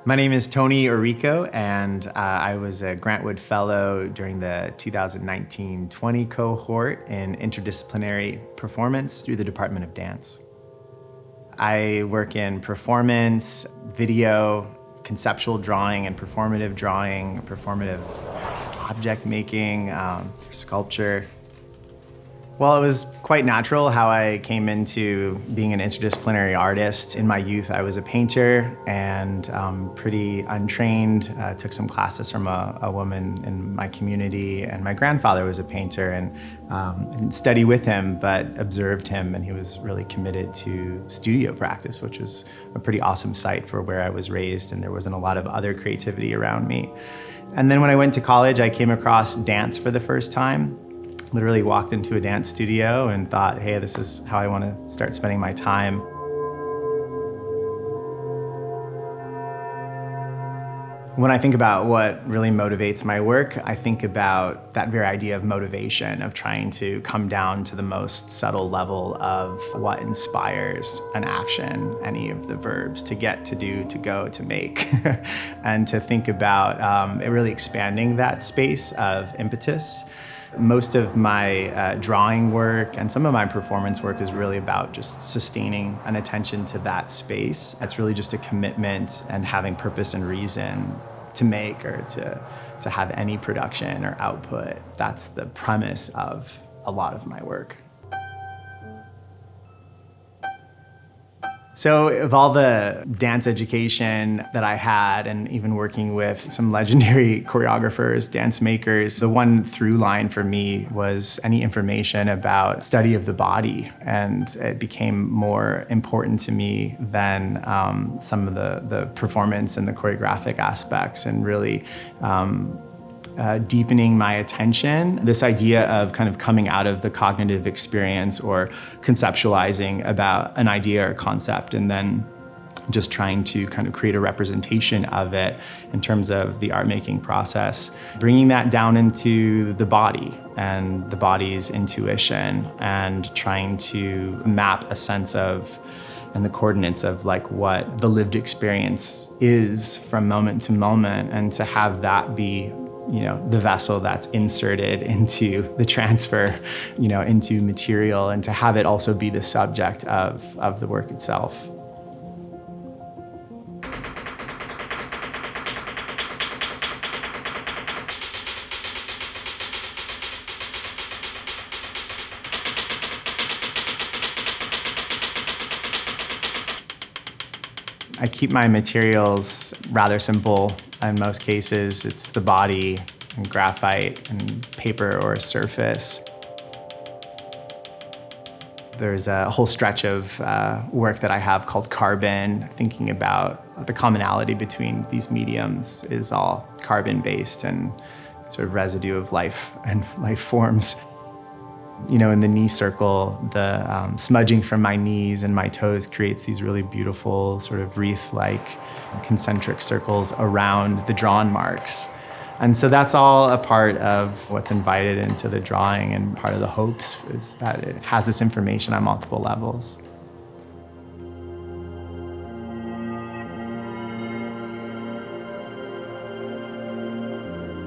My name is Tony Orrico, and I was a Grant Wood Fellow during the 2019-20 cohort in interdisciplinary performance through the Department of Dance. I work in performance, video, conceptual drawing and performative object making, sculpture. Well, it was quite natural how I came into being an interdisciplinary artist. In my youth, I was a painter and pretty untrained. Took some classes from a woman in my community, and my grandfather was a painter, and didn't study with him, but observed him, and he was really committed to studio practice, which was a pretty awesome sight for where I was raised, and there wasn't a lot of other creativity around me. And then when I went to college, I came across dance for the first time. Literally walked into a dance studio and thought, hey, this is how I want to start spending my time. When I think about what really motivates my work, I think about that very idea of motivation, of trying to come down to the most subtle level of what inspires an action, any of the verbs, to get, to do, to go, to make, and to think about really expanding that space of impetus. Most of my drawing work and some of my performance work is really about just sustaining an attention to that space. It's really just a commitment and having purpose and reason to make or to have any production or output. That's the premise of a lot of my work. So of all the dance education that I had, and even working with some legendary choreographers, dance makers, the one through line for me was any information about study of the body. And it became more important to me than some of the performance and the choreographic aspects, and really deepening my attention. This idea of kind of coming out of the cognitive experience or conceptualizing about an idea or concept, and then just trying to kind of create a representation of it in terms of the art making process, bringing that down into the body and the body's intuition, and trying to map a sense of and the coordinates of like what the lived experience is from moment to moment, and to have that be, you know, the vessel that's inserted into the transfer, you know, into material, and to have it also be the subject of the work itself. I keep my materials rather simple. In most cases, it's the body and graphite and paper or a surface. There's a whole stretch of work that I have called carbon, thinking about the commonality between these mediums is all carbon-based and sort of residue of life and life forms. You know, in the knee circle, the smudging from my knees and my toes creates these really beautiful sort of wreath-like concentric circles around the drawn marks. And so that's all a part of what's invited into the drawing, and part of the hopes is that it has this information on multiple levels.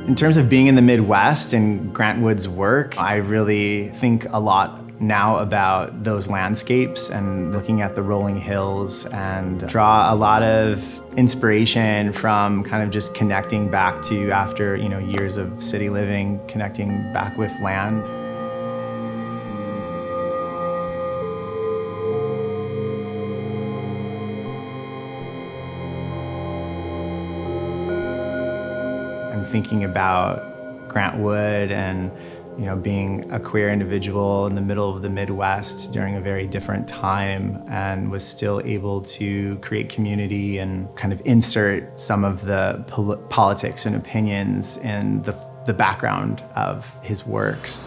In terms of being in the Midwest and Grant Wood's work, I really think a lot now about those landscapes and looking at the rolling hills, and draw a lot of inspiration from kind of just connecting back to, after, you know, years of city living, connecting back with land. Thinking about Grant Wood and, you know, being a queer individual in the middle of the Midwest during a very different time, and was still able to create community and kind of insert some of the politics and opinions in the background of his works.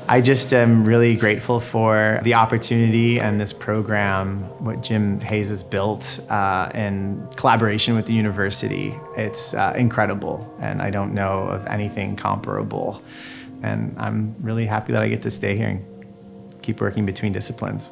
I just am really grateful for the opportunity and this program, what Jim Hayes has built in collaboration with the university. It's incredible, and I don't know of anything comparable. And I'm really happy that I get to stay here and keep working between disciplines.